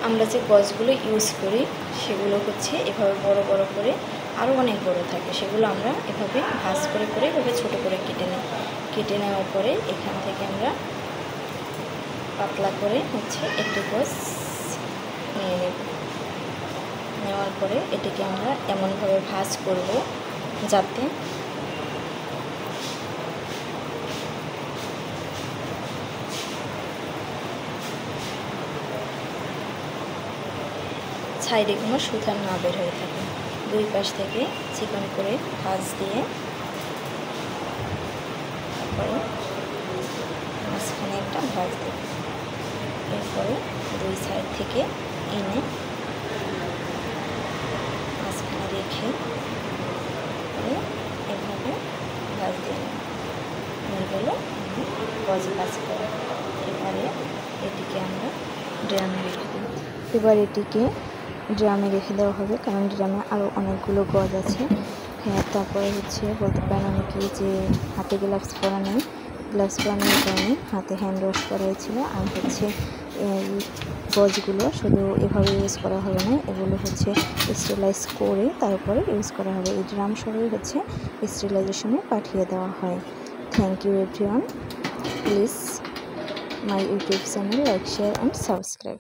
আমরা যে গজগুলো ইউজ করি সেগুলো হচ্ছে এভাবে বড় বড় করে, আরও অনেক বড় থাকে, সেগুলো আমরা এভাবে ভাঁজ করে করে এভাবে ছোটো করে কেটে নিই। কেটে নেওয়ার পরে এখান থেকে আমরা পাতলা করে হচ্ছে একটি গজ নিয়ে নেব। নেওয়ার পরে এটিকে আমরা এমনভাবে ভাঁজ করব যাতে সাইডে কোনো সুতা না বের হয়ে থাকে। দুই পাশ থেকে চিকন করে ভাঁজ দিয়ে তারপরে মাঝখানে একটা ভাঁজ দেব। এরপরে দুই সাইড থেকে এনে মাঝখানে রেখে এভাবে ভাঁজ দিয়ে নিয়ে গেল গজ ভাঁজ করা। এবারে এটিকে আমরা ড্রামে রেখে দেব। এবার এটিকে ড্রামে রেখে দেওয়া হবে, কারণ ড্রামে আরও অনেকগুলো গজ আছে। হ্যাঁ, তারপরে হচ্ছে বলতে পারেন অনেকে যে হাতে গ্লাভস পরা নেই, গ্লাভস পরানোর কারণে হাতে হ্যান্ড ওয়াশ করা হয়েছিল। আর হচ্ছে গজগুলো শুধু এভাবে ইউজ করা হবে না, এগুলো হচ্ছে স্টেরিলাইজ করে তারপরে ইউজ করা হবে। এই ড্রাম সবই হচ্ছে স্টেরিলাইজেশনে পাঠিয়ে দেওয়া হয়। Thank you everyone, please my YouTube channel like, share and subscribe.